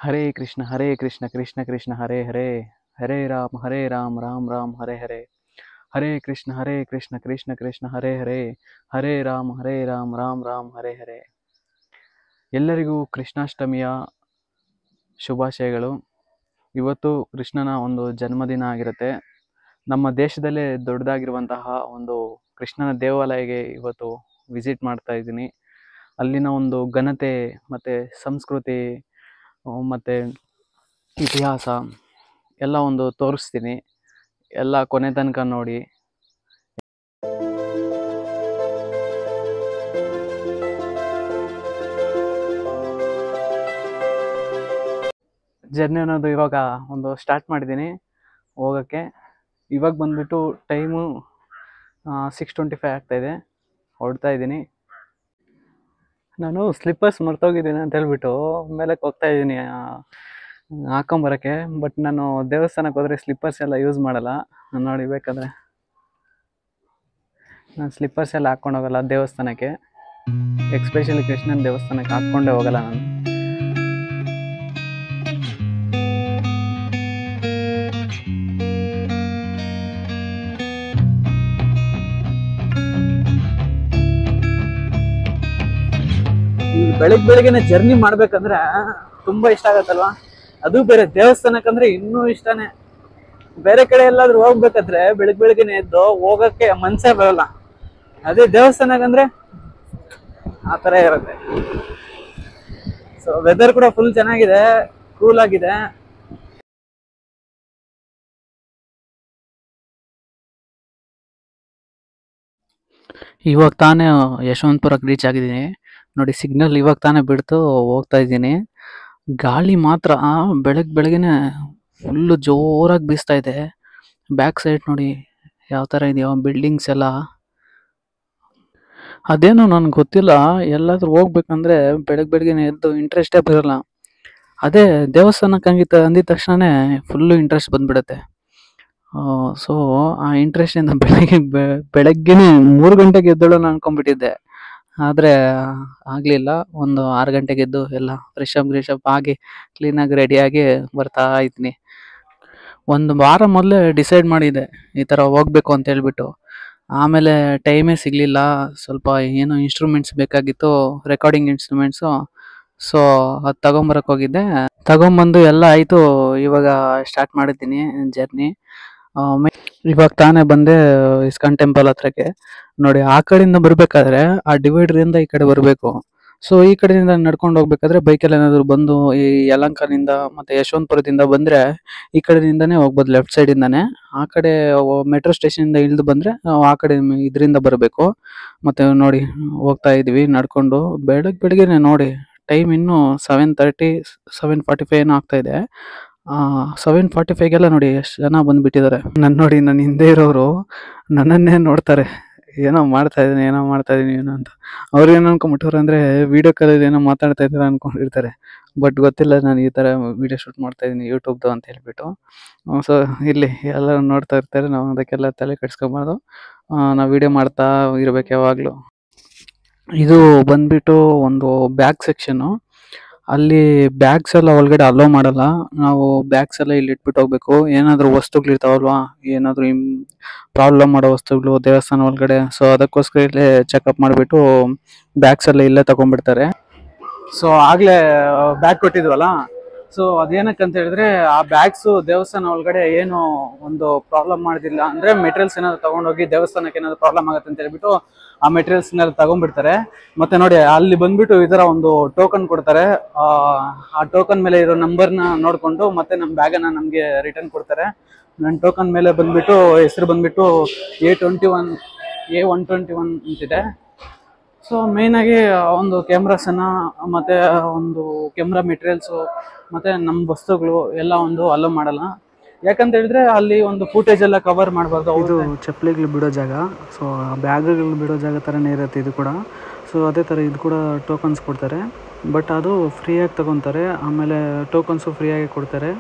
हरे कृष्ण कृष्ण कृष्ण हरे हरे, हरे राम राम राम हरे हरे, हरे कृष्ण कृष्ण कृष्ण हरे राम राम राम हरे हरे. ಎಲ್ಲರಿಗೂ ಕೃಷ್ಣಾಷ್ಟಮಿಯ ಶುಭಾಶಯಗಳು. ಇವತ್ತು ಕೃಷ್ಣನ ಒಂದು ಜನ್ಮದಿನ ಆಗಿರುತ್ತೆ. ನಮ್ಮ ದೇಶದಲ್ಲೇ ದೊಡ್ಡದಾಗಿರುವಂತಹ ಒಂದು ಕೃಷ್ಣನ ದೇವಾಲಯಕ್ಕೆ ಇವತ್ತು ವಿಸಿಟ್ ಮಾಡ್ತಾ ಇದ್ದೀನಿ. ಅಲ್ಲಿನ ಒಂದು ಘನತೆ ಮತ್ತು ಸಂಸ್ಕೃತಿ ಮತ್ತು ಇತಿಹಾಸ ಎಲ್ಲ ಒಂದು ತೋರಿಸ್ತೀನಿ. ಎಲ್ಲ ಕೊನೆ ತನಕ ನೋಡಿ. ಜರ್ನಿ ಅನ್ನೋದು ಇವಾಗ ಒಂದು ಸ್ಟಾರ್ಟ್ ಮಾಡಿದ್ದೀನಿ ಹೋಗೋಕ್ಕೆ. ಇವಾಗ ಬಂದುಬಿಟ್ಟು ಟೈಮು 6:25 ಆಗ್ತಾಯಿದೆ. ಹೊರಡ್ತಾ ಇದ್ದೀನಿ. ನಾನು ಸ್ಲಿಪ್ಪರ್ಸ್ ಮರ್ತೋಗಿದ್ದೀನಿ ಅಂತ ಹೇಳ್ಬಿಟ್ಟು ಮೇಲಕ್ಕೆ ಹೋಗ್ತಾ ಇದ್ದೀನಿ ಹಾಕೊಂಬರೋಕ್ಕೆ. ಬಟ್ ನಾನು ದೇವಸ್ಥಾನಕ್ಕೆ ಹೋದರೆ ಸ್ಲಿಪ್ಪರ್ಸ್ ಎಲ್ಲ ಯೂಸ್ ಮಾಡಲ್ಲ. ನಾನು ನೋಡಿ ಬೇಕಾದರೆ ನಾನು ಸ್ಲಿಪ್ಪರ್ಸ್ ಎಲ್ಲ ಹಾಕ್ಕೊಂಡು ಹೋಗಲ್ಲ ದೇವಸ್ಥಾನಕ್ಕೆ. ಎಕ್ಸ್ಪೆಷಲಿ ಕೃಷ್ಣನ ದೇವಸ್ಥಾನಕ್ಕೆ ಹಾಕ್ಕೊಂಡೇ ಹೋಗಲ್ಲ ನಾನು. ಬೆಳಗ್ಗೆನೆ ಜರ್ನಿ ಮಾಡ್ಬೇಕಂದ್ರೆ ತುಂಬಾ ಇಷ್ಟ ಆಗತ್ತಲ್ವಾ. ಅದು ಬೇರೆ ದೇವಸ್ಥಾನಕ್ಕಂದ್ರೆ ಇನ್ನೂ ಇಷ್ಟನೇ. ಬೇರೆ ಕಡೆ ಎಲ್ಲಾದ್ರೂ ಹೋಗ್ಬೇಕಾದ್ರೆ ಬೆಳಗ್ಗೆನೆ ಎದ್ದು ಹೋಗಕ್ಕೆ ಮನ್ಸೇ ಬರಲ್ಲ. ಅದೇ ದೇವಸ್ಥಾನಕ್ಕಂದ್ರೆ ಆ ತರ ಇರುತ್ತೆ. ಸೊ ವೆದರ್ ಕೂಡ ಫುಲ್ ಚೆನ್ನಾಗಿದೆ, ಕೂಲ್ ಆಗಿದೆ. ಇವಾಗ ತಾನೇ ಯಶವಂತಪುರಕ್ಕೆ ರೀಚ್ ಆಗಿದ್ದೀನಿ ನೋಡಿ. ಸಿಗ್ನಲ್ ಇವಾಗ ತಾನೇ ಬಿಡ್ತು ಹೋಗ್ತಾ ಇದ್ದೀನಿ. ಗಾಳಿ ಮಾತ್ರ ಬೆಳಗ್ಗೆನೆ ಫುಲ್ಲು ಜೋರಾಗಿ ಬೀಸ್ತಾ ಇದೆ. ಬ್ಯಾಕ್ ಸೈಡ್ ನೋಡಿ ಯಾವ ಥರ ಇದೆಯೋ ಬಿಲ್ಡಿಂಗ್ಸ್ ಎಲ್ಲ. ಅದೇನೋ ನನ್ಗೆ ಗೊತ್ತಿಲ್ಲ, ಎಲ್ಲಾದ್ರೂ ಹೋಗ್ಬೇಕಂದ್ರೆ ಬೆಳಗ್ಗೆನೆ ಎದ್ದು ಇಂಟ್ರೆಸ್ಟೇ ಬರೋಲ್ಲ. ಅದೇ ದೇವಸ್ಥಾನಕ್ಕೆ ಅಂದಿದ ತಕ್ಷಣನೇ ಫುಲ್ಲು ಇಂಟ್ರೆಸ್ಟ್ ಬಂದ್ಬಿಡುತ್ತೆ. ಸೊ ಆ ಇಂಟ್ರೆಸ್ಟಿಂದ ಬೆಳಗ್ಗೆನೆ 3 ಗಂಟೆಗೆ ಎದ್ದೇಳೋಣ ಅನ್ಕೊಂಡ್ಬಿಟ್ಟಿದ್ದೆ. ಆದರೆ ಆಗಲಿಲ್ಲ. ಒಂದು 6 ಗಂಟೆಗೆ ಎದ್ದು ಎಲ್ಲ ಫ್ರೆಶ್ ಅಪ್ ಆಗಿ ಕ್ಲೀನಾಗಿ ರೆಡಿಯಾಗಿ ಬರ್ತಾ ಇದ್ದೀನಿ. ಒಂದು ವಾರ ಮೊದಲೇ ಡಿಸೈಡ್ ಮಾಡಿದ್ದೆ ಈ ಥರ ಹೋಗ್ಬೇಕು ಅಂತ ಹೇಳ್ಬಿಟ್ಟು. ಆಮೇಲೆ ಟೈಮೇ ಸಿಗಲಿಲ್ಲ. ಸ್ವಲ್ಪ ಏನೋ ಇನ್ಸ್ಟ್ರೂಮೆಂಟ್ಸ್ ಬೇಕಾಗಿತ್ತು, ರೆಕಾರ್ಡಿಂಗ್ ಇನ್ಸ್ಟ್ರೂಮೆಂಟ್ಸು. ಸೊ ಅದು ತಗೊಂಬರಕ್ಕೆ ಹೋಗಿದ್ದೆ. ತಗೊಂಬಂದು ಎಲ್ಲ ಆಯಿತು. ಇವಾಗ ಸ್ಟಾರ್ಟ್ ಮಾಡಿದ್ದೀನಿ ಜರ್ನಿ. ಇವಾಗ ತಾನೇ ಬಂದೆ ಇಸ್ಕಾನ್ ಟೆಂಪಲ್ ಹತ್ರಕ್ಕೆ ನೋಡಿ. ಆ ಕಡೆಯಿಂದ ಬರಬೇಕಾದ್ರೆ ಆ ಡಿವೈಡರಿಂದ ಈ ಕಡೆ ಬರಬೇಕು. ಸೊ ಈ ಕಡೆಯಿಂದ ನಡ್ಕೊಂಡು ಹೋಗ್ಬೇಕಾದ್ರೆ ಬೈಕಲ್ಲಿ ಏನಾದರೂ ಬಂದು ಈ ಯಲಹಂಕದಿಂದ ಮತ್ತು ಯಶವಂತಪುರದಿಂದ ಬಂದರೆ ಈ ಕಡೆಯಿಂದನೇ ಹೋಗ್ಬೋದು, ಲೆಫ್ಟ್ ಸೈಡಿಂದನೇ. ಆ ಕಡೆ ಮೆಟ್ರೋ ಸ್ಟೇಷನಿಂದ ಇಳಿದು ಬಂದರೆ ಆ ಕಡೆ ಇದರಿಂದ ಬರಬೇಕು. ಮತ್ತು ನೋಡಿ ಹೋಗ್ತಾ ಇದ್ವಿ ನಡ್ಕೊಂಡು. ಬೆಳಗ್ಗೆನೆ ನೋಡಿ ಟೈಮ್ ಇನ್ನೂ 7:30 7:45 ಏನೋ ಆಗ್ತಾಯಿದೆ. 7:45ಗೆಲ್ಲ ನೋಡಿ ಎಷ್ಟು ಜನ ಬಂದುಬಿಟ್ಟಿದ್ದಾರೆ. ನೋಡಿ ನನ್ನ ಹಿಂದೆ ಇರೋರು ನನ್ನನ್ನೇ ನೋಡ್ತಾರೆ, ಏನೋ ಮಾಡ್ತಾ ಇದ್ದೀನಿ ಏನೋ ಅಂತ. ಅವ್ರು ಏನು ಅನ್ಕೊಂಬಿಟ್ಟವ್ರು ಅಂದರೆ ವೀಡಿಯೋ ಕಾಲಲ್ಲಿ ಏನೋ ಮಾತಾಡ್ತಾ ಇದ್ದಾರೆ ಅಂದ್ಕೊಂಡಿರ್ತಾರೆ. ಬಟ್ ಗೊತ್ತಿಲ್ಲ ನಾನು ಈ ಥರ ವೀಡಿಯೋ ಶೂಟ್ ಮಾಡ್ತಾ ಇದ್ದೀನಿ ಯೂಟ್ಯೂಬ್ದು ಅಂತ ಹೇಳ್ಬಿಟ್ಟು. ಸೊ ಇಲ್ಲಿ ಎಲ್ಲರೂ ನೋಡ್ತಾ ಇರ್ತಾರೆ, ನಾವು ಅದಕ್ಕೆಲ್ಲ ತಲೆ ಕೆಡಿಸ್ಕೊಬಾರ್ದು. ನಾವು ವೀಡಿಯೋ ಮಾಡ್ತಾ ಇರಬೇಕು ಯಾವಾಗಲೂ. ಇದು ಬಂದುಬಿಟ್ಟು ಒಂದು ಬ್ಯಾಗ್ ಸೆಕ್ಷನ್ನು. ಅಲ್ಲಿ ಬ್ಯಾಗ್ಸ್ ಎಲ್ಲ ಒಳಗಡೆ ಅಲೋ ಮಾಡಲ್ಲ. ನಾವು ಬ್ಯಾಗ್ಸ್ ಎಲ್ಲ ಇಲ್ಲಿ ಇಟ್ಬಿಟ್ಟು ಹೋಗ್ಬೇಕು. ಏನಾದರೂ ವಸ್ತುಗಳಿರ್ತಾವಲ್ವಾ, ಏನಾದರೂ ಪ್ರಾಬ್ಲಮ್ ಮಾಡೋ ವಸ್ತುಗಳು ದೇವಸ್ಥಾನ ಒಳಗಡೆ. ಸೊ ಅದಕ್ಕೋಸ್ಕರ ಇಲ್ಲೇ ಚೆಕಪ್ ಮಾಡಿಬಿಟ್ಟು ಬ್ಯಾಗ್ಸ್ ಎಲ್ಲ ಇಲ್ಲೇ ತಗೊಂಡ್ಬಿಡ್ತಾರೆ. ಸೊ ಆಗಲೇ ಬ್ಯಾಗ್ ಕೊಟ್ಟಿದ್ವಲ್ಲ, ಸೊ ಅದೇನಕ್ಕೆ ಅಂತ ಹೇಳಿದ್ರೆ ಆ ಬ್ಯಾಗ್ಸು ದೇವಸ್ಥಾನ ಒಳಗಡೆ ಏನು ಒಂದು ಪ್ರಾಬ್ಲಮ್ ಮಾಡೋದಿಲ್ಲ. ಅಂದರೆ ಮೆಟೀರಿಯಲ್ಸ್ ಏನಾದ್ರು ತೊಗೊಂಡೋಗಿ ದೇವಸ್ಥಾನಕ್ಕೆ ಏನಾದ್ರು ಪ್ರಾಬ್ಲಮ್ ಆಗುತ್ತೆ ಅಂತ ಹೇಳ್ಬಿಟ್ಟು ಆ ಮೆಟೀರಿಯಲ್ಸ್ನೆಲ್ಲ ತಗೊಂಡ್ಬಿಡ್ತಾರೆ. ಮತ್ತು ನೋಡಿ ಅಲ್ಲಿ ಬಂದುಬಿಟ್ಟು ಈ ಥರ ಒಂದು ಟೋಕನ್ ಕೊಡ್ತಾರೆ. ಆ ಟೋಕನ್ ಮೇಲೆ ಇರೋ ನಂಬರ್ನ ನೋಡಿಕೊಂಡು ಮತ್ತೆ ನಮ್ಮ ಬ್ಯಾಗನ್ನು ನಮಗೆ ರಿಟರ್ನ್ ಕೊಡ್ತಾರೆ. ನನ್ನ ಟೋಕನ್ ಮೇಲೆ ಬಂದುಬಿಟ್ಟು ಹೆಸರು ಬಂದುಬಿಟ್ಟು A121 ಅಂತಿದೆ. ಸೊ ಮೇಯ್ನಾಗಿ ಒಂದು ಕ್ಯಾಮ್ರಾಸನ್ನು ಮತ್ತು ಒಂದು ಕ್ಯಾಮ್ರಾ ಮೆಟೀರಿಯಲ್ಸು ಮತ್ತು ನಮ್ಮ ವಸ್ತುಗಳು ಎಲ್ಲ ಒಂದು ಅಲೋ ಮಾಡಲ್ಲ. ಯಾಕಂತ ಹೇಳಿದ್ರೆ ಅಲ್ಲಿ ಒಂದು ಫೂಟೇಜ್ ಎಲ್ಲ ಕವರ್ ಮಾಡಬಾರ್ದು. ಇದು ಚಪ್ಪಲಿಗಳು ಬಿಡೋ ಜಾಗ. ಸೊ ಬ್ಯಾಗ್ಗಳು ಬಿಡೋ ಜಾಗ ಥರನೇ ಇರುತ್ತೆ ಇದು ಕೂಡ. ಸೊ ಅದೇ ಥರ ಇದು ಕೂಡ ಟೋಕನ್ಸ್ ಕೊಡ್ತಾರೆ. ಬಟ್ ಅದು ಫ್ರೀಯಾಗಿ ತೊಗೊತಾರೆ. ಆಮೇಲೆ ಟೋಕನ್ಸು ಫ್ರೀಯಾಗಿ ಕೊಡ್ತಾರೆ.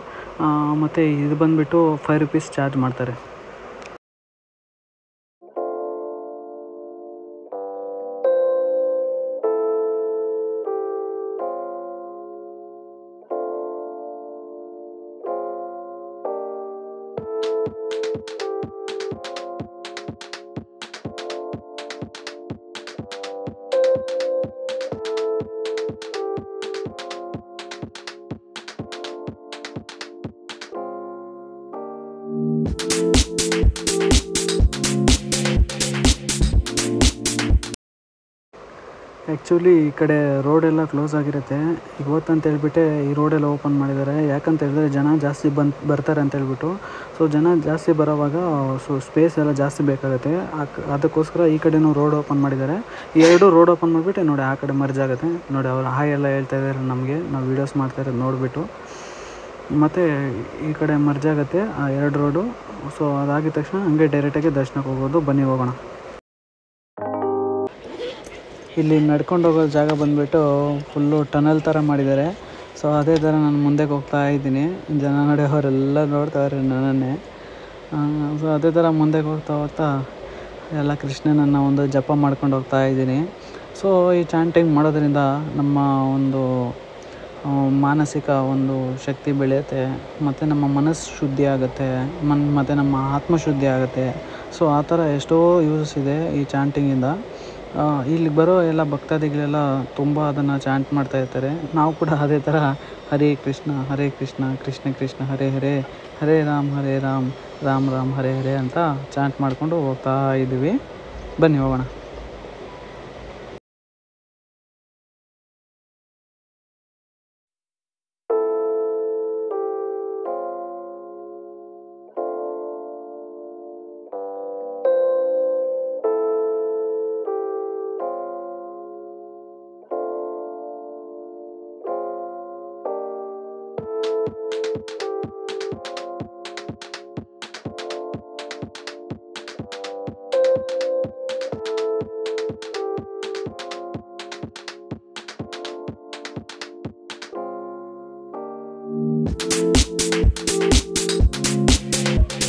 ಮತ್ತು ಇದು ಬಂದುಬಿಟ್ಟು 5 ರೂಪೀಸ್ ಚಾರ್ಜ್ ಮಾಡ್ತಾರೆ. ಆ್ಯಕ್ಚುಲಿ ಈ ಕಡೆ ರೋಡೆಲ್ಲ ಕ್ಲೋಸ್ ಆಗಿರುತ್ತೆ. ಇವತ್ತಂತ ಹೇಳ್ಬಿಟ್ಟೆ ಈ ರೋಡೆಲ್ಲ ಓಪನ್ ಮಾಡಿದ್ದಾರೆ. ಯಾಕಂತ ಹೇಳಿದ್ರೆ ಜನ ಜಾಸ್ತಿ ಬರ್ತಾರೆ ಅಂತ ಹೇಳ್ಬಿಟ್ಟು. ಸೊ ಜನ ಜಾಸ್ತಿ ಬರೋವಾಗ ಸ್ಪೇಸ್ ಎಲ್ಲ ಜಾಸ್ತಿ ಬೇಕಾಗುತ್ತೆ. ಅದಕ್ಕೋಸ್ಕರ ಈ ಕಡೆನೂ ರೋಡ್ ಓಪನ್ ಮಾಡಿದ್ದಾರೆ. ಈ ಎರಡು ರೋಡ್ ಓಪನ್ ಮಾಡಿಬಿಟ್ಟು ನೋಡಿ ಆ ಕಡೆ ಮರ್ಜ್ ಆಗುತ್ತೆ. ನೋಡಿ ಅವ್ರು ಹಾಯ್ ಎಲ್ಲ ಹೇಳ್ತಾ ಇದ್ದಾರೆ ನಮಗೆ, ನಾವು ವೀಡಿಯೋಸ್ ಮಾಡ್ತಾ ಇರೋದು ನೋಡಿಬಿಟ್ಟು. ಮತ್ತು ಈ ಕಡೆ ಮರ್ಜ್ ಆಗುತ್ತೆ ಆ ಎರಡು ರೋಡು. ಸೊ ಅದಾಗಿದ ತಕ್ಷಣ ಹಂಗೆ ಡೈರೆಕ್ಟಾಗಿ ದರ್ಶನಕ್ಕೆ ಹೋಗೋದು. ಬನ್ನಿ ಹೋಗೋಣ. ಇಲ್ಲಿ ನಡ್ಕೊಂಡು ಹೋಗೋ ಜಾಗ ಬಂದುಬಿಟ್ಟು ಫುಲ್ಲು ಟನಲ್ ಥರ ಮಾಡಿದ್ದಾರೆ. ಸೊ ಅದೇ ಥರ ನಾನು ಮುಂದಕ್ಕೆ ಹೋಗ್ತಾ ಇದ್ದೀನಿ. ಜನ ನಡೆಯೋರೆಲ್ಲ ನೋಡ್ತಾವ್ರೆ ನನ್ನನ್ನೇ. ಸೊ ಅದೇ ಥರ ಮುಂದಕ್ಕೆ ಹೋಗ್ತಾ ಎಲ್ಲ ಕೃಷ್ಣನನ್ನು ಒಂದು ಜಪ ಮಾಡ್ಕೊಂಡು ಹೋಗ್ತಾ ಇದ್ದೀನಿ. ಸೊ ಈ ಚಾಂಟಿಂಗ್ ಮಾಡೋದ್ರಿಂದ ನಮ್ಮ ಒಂದು ಮಾನಸಿಕ ಒಂದು ಶಕ್ತಿ ಬೆಳೆಯುತ್ತೆ, ಮತ್ತು ನಮ್ಮ ಮನಸ್ಸು ಶುದ್ಧಿ ಆಗುತ್ತೆ, ಮತ್ತು ನಮ್ಮ ಆತ್ಮ ಶುದ್ಧಿ ಆಗುತ್ತೆ. ಸೊ ಆ ಥರ ಎಷ್ಟೋ ಯೂಸಸ್ ಇದೆ ಈ ಚಾಂಟಿಂಗಿಂದ. ಇಲ್ಲಿ ಬರೋ ಎಲ್ಲ ಭಕ್ತಾದಿಗಳೆಲ್ಲ ತುಂಬ ಅದನ್ನು ಚಾಂಟ್ ಮಾಡ್ತಾ ಇರ್ತಾರೆ. ನಾವು ಕೂಡ ಅದೇ ಥರ ಹರೇ ಕೃಷ್ಣ ಕೃಷ್ಣ ಕೃಷ್ಣ ಹರೇ ಹರೇ, ಹರೇ ರಾಮ್ ರಾಮ್ ರಾಮ್ ಹರೇ ಹರೇ ಅಂತ ಚಾಂಟ್ ಮಾಡಿಕೊಂಡು ಹೋಗ್ತಾ ಇದ್ದೀವಿ. ಬನ್ನಿ ಹೋಗೋಣ.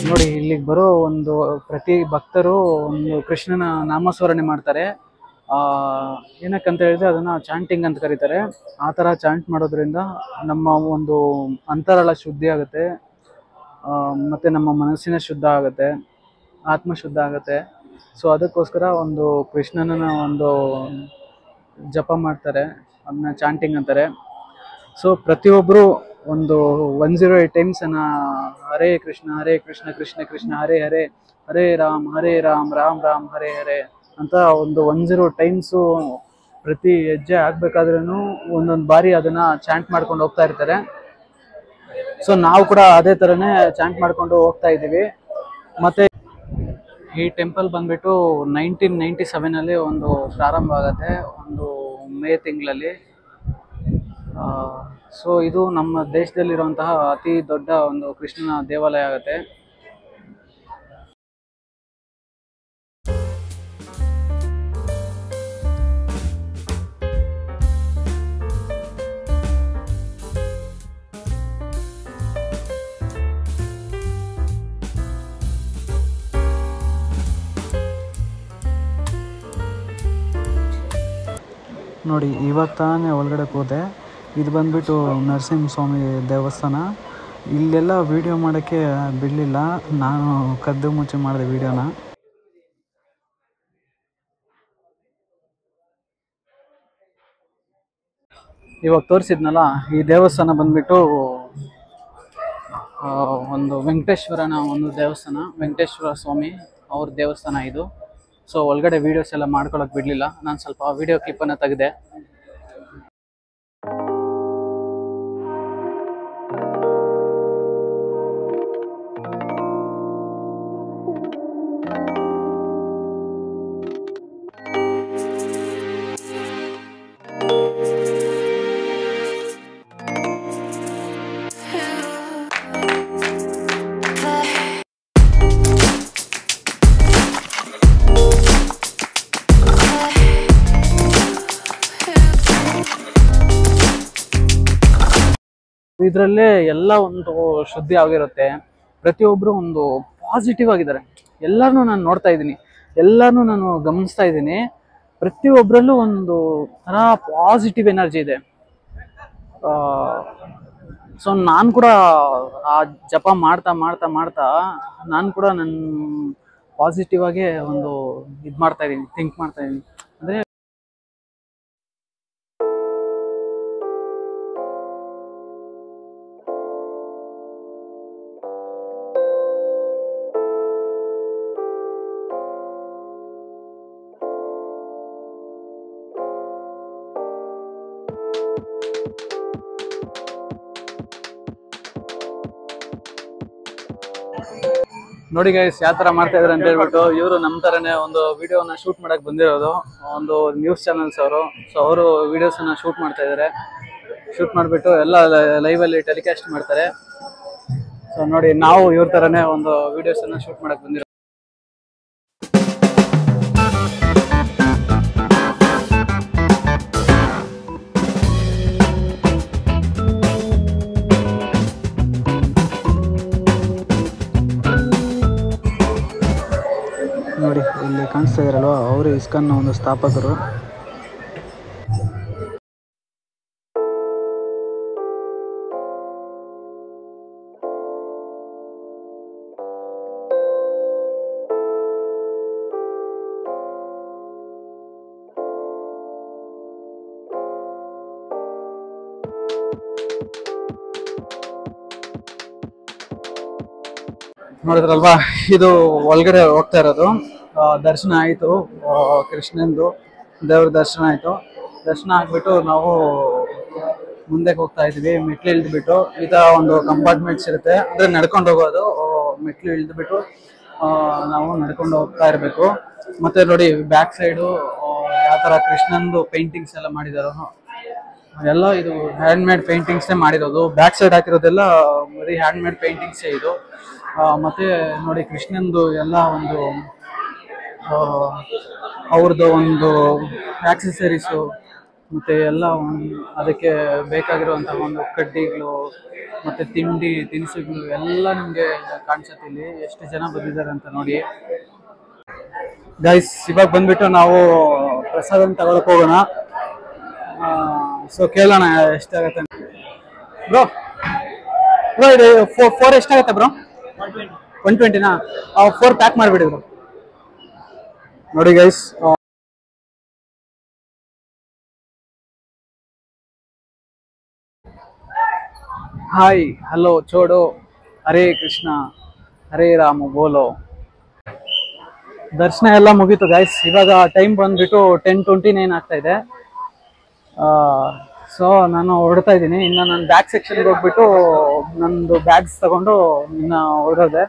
ನೋಡಿ ಇಲ್ಲಿಗೆ ಬರೋ ಒಂದು ಪ್ರತಿ ಭಕ್ತರು ಒಂದು ಕೃಷ್ಣನ ನಾಮಸ್ಮರಣೆ ಮಾಡ್ತಾರೆ. ಏನಕ್ಕಂತ ಹೇಳಿದ್ರೆ ಅದನ್ನು ಚಾಂಟಿಂಗ್ ಅಂತ ಕರೀತಾರೆ. ಆ ಥರ ಚಾಂಟ್ ಮಾಡೋದ್ರಿಂದ ನಮ್ಮ ಒಂದು ಅಂತರಾಳ ಶುದ್ಧಿ ಆಗುತ್ತೆ, ಮತ್ತು ನಮ್ಮ ಮನಸ್ಸಿನ ಶುದ್ಧ ಆಗುತ್ತೆ, ಆತ್ಮ ಶುದ್ಧ ಆಗುತ್ತೆ. ಸೊ ಅದಕ್ಕೋಸ್ಕರ ಒಂದು ಕೃಷ್ಣನ ಒಂದು ಜಪ ಮಾಡ್ತಾರೆ, ಅದನ್ನ ಚಾಂಟಿಂಗ್ ಅಂತಾರೆ. ಸೊ ಪ್ರತಿಯೊಬ್ಬರು ಒಂದು 108 ಟೈಮ್ಸ್ ಹರೇ ಕೃಷ್ಣ ಕೃಷ್ಣ ಕೃಷ್ಣ ಹರೇ ಹರೇ, ಹರೇ ರಾಮ್ ರಾಮ್ ರಾಮ್ ಹರೇ ಹರೇ ಅಂತ ಒಂದು 10 ಟೈಮ್ಸು ಪ್ರತಿ ಹೆಜ್ಜೆ ಆಗ್ಬೇಕಾದ್ರೂ ಒಂದೊಂದು ಬಾರಿ ಅದನ್ನ ಚಾಂಟ್ ಮಾಡ್ಕೊಂಡು ಹೋಗ್ತಾ ಇರ್ತಾರೆ. ಸೊ ನಾವು ಕೂಡ ಅದೇ ಥರನೇ ಚಾಂಟ್ ಮಾಡ್ಕೊಂಡು ಹೋಗ್ತಾ ಇದ್ದೀವಿ. ಮತ್ತು ಈ ಟೆಂಪಲ್ ಬಂದ್ಬಿಟ್ಟು 1997 ಒಂದು ಪ್ರಾರಂಭ ಆಗುತ್ತೆ, ಒಂದು ಮೇ ತಿಂಗಳಲ್ಲಿ. ಸೊ ಇದು ನಮ್ಮ ದೇಶದಲ್ಲಿರುವಂತಹ ಅತಿ ದೊಡ್ಡ ಒಂದು ಕೃಷ್ಣನ ದೇವಾಲಯ ಆಗುತ್ತೆ. ನೋಡಿ ಇವಾಗ ತಾನೇ ಒಳಗಡೆ ಹೋದೆ. ಇದು ಬಂದ್ಬಿಟ್ಟು ನರಸಿಂಹಸ್ವಾಮಿ ದೇವಸ್ಥಾನ. ಇಲ್ಲೆಲ್ಲ ವೀಡಿಯೋ ಮಾಡೋಕ್ಕೆ ಬಿಡಲಿಲ್ಲ, ನಾನು ಕದ್ದು ಮುಚ್ಚಿ ಮಾಡಿದೆ ವೀಡಿಯೋನ. ಇವಾಗ ತೋರಿಸಿದ್ನಲ್ಲ, ಈ ದೇವಸ್ಥಾನ ಬಂದ್ಬಿಟ್ಟು ಒಂದು ವೆಂಕಟೇಶ್ವರನ ಒಂದು ದೇವಸ್ಥಾನ, ವೆಂಕಟೇಶ್ವರ ಸ್ವಾಮಿ ಅವ್ರ ದೇವಸ್ಥಾನ ಇದು. ಸೊ ಒಳಗಡೆ ವೀಡಿಯೋಸ್ ಎಲ್ಲ ಮಾಡ್ಕೊಳಕ್ಕೆ ಬಿಡಲಿಲ್ಲ, ನಾನು ಸ್ವಲ್ಪ ವೀಡಿಯೋ ಕ್ಲಿಪ್ಪನ್ನು ತೆಗೆದೆ. ಇದರಲ್ಲೇ ಎಲ್ಲ ಒಂದು ಶುದ್ಧಿ ಆಗಿರುತ್ತೆ. ಪ್ರತಿಯೊಬ್ಬರು ಒಂದು ಪಾಸಿಟಿವ್ ಆಗಿದ್ದಾರೆ. ಎಲ್ಲರನ್ನೂ ನಾನು ನೋಡ್ತಾ ಇದ್ದೀನಿ, ಎಲ್ಲರನ್ನೂ ನಾನು ಗಮನಿಸ್ತಾ ಇದ್ದೀನಿ. ಪ್ರತಿಯೊಬ್ಬರಲ್ಲೂ ಒಂದು ಥರ ಪಾಸಿಟಿವ್ ಎನರ್ಜಿ ಇದೆ. ಸೊ ನಾನು ಕೂಡ ಆ ಜಪ ಮಾಡ್ತಾ ಮಾಡ್ತಾ ಮಾಡ್ತಾ ನಾನು ಕೂಡ ನನ್ನ ಪಾಸಿಟಿವ್ ಆಗಿ ಒಂದು ಇದು ಮಾಡ್ತಾ ಇದ್ದೀನಿ, ಥಿಂಕ್ ಮಾಡ್ತಾ ಇದ್ದೀನಿ. ಅಂದರೆ ನೋಡಿ ಗೈಸ್ ಯಾವ ತರ ಮಾಡ್ತಾ ಇದಾರೆ ಅಂತ ಹೇಳ್ಬಿಟ್ಟು, ಇವರು ನಮ್ಮ ತರನೇ ಒಂದು ವಿಡಿಯೋನ ಶೂಟ್ ಮಾಡಕ್ ಬಂದಿರೋದು, ಒಂದು ನ್ಯೂಸ್ ಚಾನಲ್ಸ್ ಅವರು. ಸೊ ಅವರು ವಿಡಿಯೋಸ್ ಅನ್ನ ಶೂಟ್ ಮಾಡ್ತಾ ಇದಾರೆ. ಶೂಟ್ ಮಾಡಿಬಿಟ್ಟು ಎಲ್ಲ ಲೈವ್ ಅಲ್ಲಿ ಟೆಲಿಕಾಸ್ಟ್ ಮಾಡ್ತಾರೆ. ಸೊ ನೋಡಿ, ನಾವು ಇವ್ರ ತರನೇ ಒಂದು ವಿಡಿಯೋಸ್ ಅನ್ನ ಶೂಟ್ ಮಾಡಕ್ ಬಂದಿರೋ. ನೋಡಿ ಇಲ್ಲಿ ಕಾಣಿಸ್ತಾ ಇದಾರಲ್ವ, ಅವರು ಇಸ್ಕಾನ್ನ ಒಂದು ಸ್ಥಾಪಕರು. ನೋಡಿದ್ರಲ್ವಾ, ಇದು ಒಳಗಡೆ ಹೋಗ್ತಾ ಇರೋದು. ದರ್ಶನ ಆಯಿತು, ಕೃಷ್ಣಂದು ದೇವ್ರ ದರ್ಶನ ಆಯಿತು. ದರ್ಶನ ಆಗ್ಬಿಟ್ಟು ನಾವು ಮುಂದಕ್ಕೆ ಹೋಗ್ತಾ ಇದ್ವಿ. ಮೆಟ್ಲು ಇಳಿದ್ಬಿಟ್ಟು ಈ ಥರ ಒಂದು ಕಂಪಾರ್ಟ್ಮೆಂಟ್ಸ್ ಇರುತ್ತೆ, ಅಂದರೆ ನಡ್ಕೊಂಡು ಹೋಗೋದು. ಮೆಟ್ಲು ಇಳಿದ್ಬಿಟ್ಟು ನಾವು ನಡ್ಕೊಂಡು ಹೋಗ್ತಾ ಇರಬೇಕು. ಮತ್ತೆ ನೋಡಿ ಬ್ಯಾಕ್ ಸೈಡು ಯಾವ ಥರ ಕೃಷ್ಣಂದು ಪೇಂಟಿಂಗ್ಸ್ ಎಲ್ಲ ಮಾಡಿದಾರೋ ಎಲ್ಲ, ಇದು ಹ್ಯಾಂಡ್ ಮೇಡ್ ಪೇಂಟಿಂಗ್ಸೇ ಮಾಡಿರೋದು. ಬ್ಯಾಕ್ ಸೈಡ್ ಹಾಕಿರೋದೆಲ್ಲ ಬರೀ ಹ್ಯಾಂಡ್ ಮೇಡ್ ಪೇಂಟಿಂಗ್ಸೇ ಇದು. ಮತ್ತೆ ನೋಡಿ ಕೃಷ್ಣಂದು ಎಲ್ಲ ಒಂದು ಅವ್ರದ್ದು ಒಂದು ಆಕ್ಸೆಸರೀಸು ಮತ್ತು ಎಲ್ಲ ಅದಕ್ಕೆ ಬೇಕಾಗಿರುವಂಥ ಒಂದು ಕಡ್ಡಿಗಳು ಮತ್ತು ತಿಂಡಿ ತಿನಿಸುಗಳು ಎಲ್ಲ ನಿಮಗೆ ಕಾಣಿಸುತ್ತೆ. ಇಲ್ಲಿ ಎಷ್ಟು ಜನ ಬಂದಿದ್ದಾರೆ ಅಂತ ನೋಡಿ ಗೈಸ್. ಇವಾಗ ಬಂದ್ಬಿಟ್ಟು ನಾವು ಪ್ರಸಾದನ ತಗೊಳಕ್ ಹೋಗೋಣ. ಸೊ ಕೇಳೋಣ ಎಷ್ಟಾಗತ್ತೆ ಬ್ರೋ. ಬ್ರೋ ಇದು ಫೋರ್ ಎಷ್ಟಾಗತ್ತೆ ಬ್ರೋ? 120ನಾ? 4 ಪ್ಯಾಕ್ ಮಾಡಿಬಿಡಿ ಬ್ರೋ. ನೋಡಿ guys, hi hello ಚೋಡು, Hare Krishna ಹರೇ ರಾಮ ಬೋಲೋ. ದರ್ಶನ ಎಲ್ಲ ಮುಗೀತು ಗೈಸ್. ಇವಾಗ ಟೈಮ್ ಬಂದ್ಬಿಟ್ಟು 10:29 ಆಗ್ತಾ ಇದೆ. ಸೊ ನಾನು ಹೊರಡ್ತಾ ಇದ್ದೀನಿ. ಇನ್ನು ನಾನು ಬ್ಯಾಗ್ ಸೆಕ್ಷನ್ಗೆ ಹೋಗ್ಬಿಟ್ಟು ನಂದು ಬ್ಯಾಗ್ಸ್ ತಗೊಂಡು ಇನ್ನು ಹೊರಡೋದೆ.